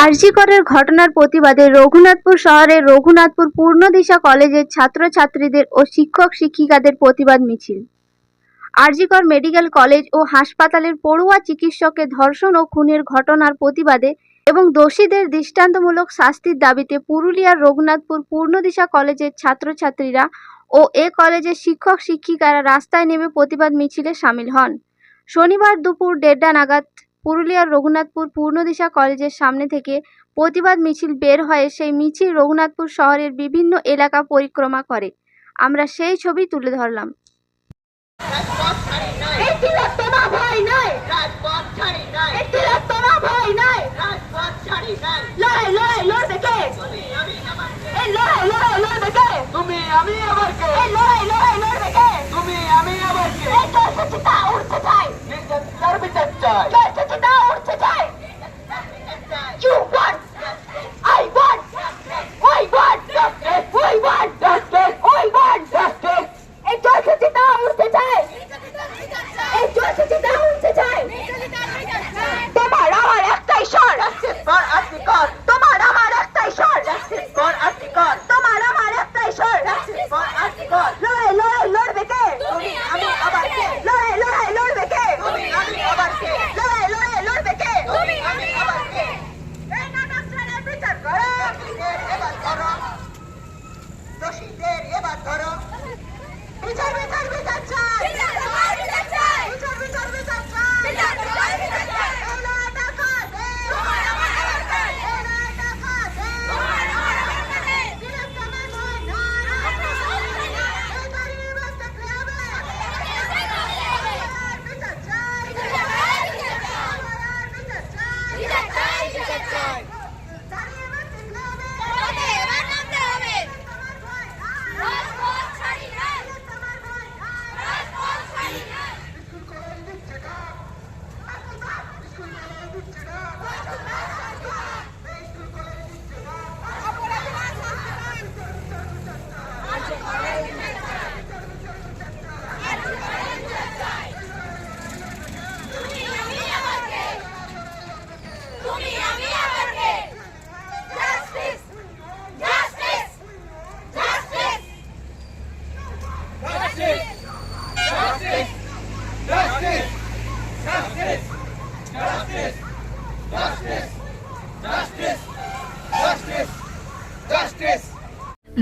আরজি করের ঘটনার প্রতিবাদে রঘুনাথপুর শহরের রঘুনাথপুর পূর্ণদিশা কলেজের ছাত্রছাত্রীদের ও শিক্ষক শিক্ষিকাদের প্রতিবাদ মিছিল। আরজি কর মেডিকেল কলেজ ও হাসপাতালের পড়ুয়া চিকিৎসকের ধর্ষণ ও খুনের ঘটনার প্রতিবাদে এবং দোষীদের দৃষ্টান্তমূলক শাস্তির দাবিতে পুরুলিয়ার রঘুনাথপুর পূর্ণদিশা কলেজের ছাত্রছাত্রীরা ও এ কলেজের শিক্ষক শিক্ষিকারা রাস্তায় নেমে প্রতিবাদ মিছিলে সামিল হন। শনিবার দুপুর 1:30 নাগাদ পুরুলিয়ার রঘুনাথপুর পূর্ণদিশা কলেজের সামনে থেকে প্রতিবাদ মিছিল বের হয়ে সেই মিছিল রঘুনাথপুর শহরের বিভিন্ন এলাকা পরিক্রমা করে। আমরা সেই ছবি তুলে ধরলাম।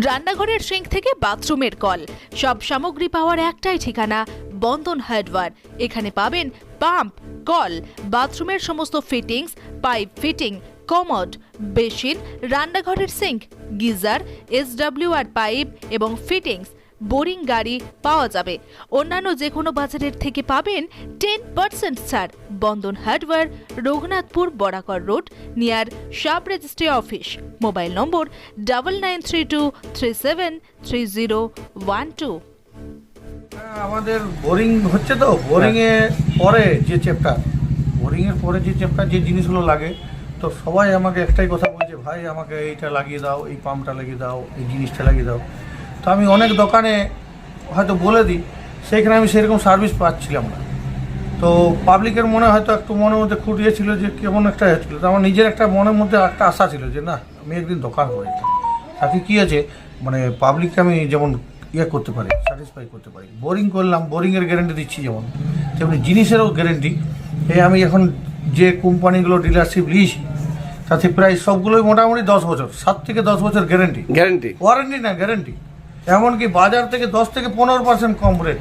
রান্নাঘরের সিঙ্ক থেকে বাথরুমের কল, সব সামগ্রী পাওয়ার একটাই ঠিকানা বন্ধন হার্ডওয়্যার। এখানে পাবেন পাম্প, কল, বাথরুমের সমস্ত fittings, pipe fitting, commode, basin, রান্নাঘরের সিঙ্ক, গিজার, SWR পাইপ এবং ফিটিংস, বোরিং গাড়ি পাওয়া যাবে। অন্যান্য যে কোনো বাজারের থেকে পাবেন 10% ছাড়। Bandhan hardware, Raghunathpur Barakar road, near sub registry office. Mobile number 9932373012। আমাদের বোরিং হচ্ছে তো, বোরিং এর পরে যে চ্যাপ্টার যে জিনিসগুলো লাগে, তো সবাই আমাকে একটাই কথা বলছে, ভাই আমাকে এইটা লাগিয়ে দাও, এই পাম্পটা লাগিয়ে দাও, এই জিনিসটা লাগিয়ে দাও। তো আমি অনেক দোকানে হয়তো বলে দিই, সেইখানে আমি সেরকম সার্ভিস পাচ্ছিলাম না। তো পাবলিকের মনে হয়তো একটু মনের মধ্যে খুঁটিয়েছিল যে কেমন একটা হচ্ছিলো। তো আমার নিজের একটা মনের মধ্যে একটা আশা ছিল যে না, আমি একদিন দোকান করি, তাকে কী আছে মানে পাবলিককে আমি যেমন করতে পারি, স্যাটিসফাই করতে পারি। বোরিং করলাম, বোরিংয়ের গ্যারেন্টি দিচ্ছি যেমন, তেমনি জিনিসেরও গ্যারেন্টি। এই আমি এখন যে কোম্পানিগুলো ডিলারশিপ নিয়েছি তাতে প্রায় সবগুলোই মোটামুটি 10 বছর, 7 থেকে 10 বছর গ্যারেন্টি, ওয়ারেন্টি না গ্যারেন্টি। এমনকি বাজার থেকে 10 থেকে 15% কম রেট।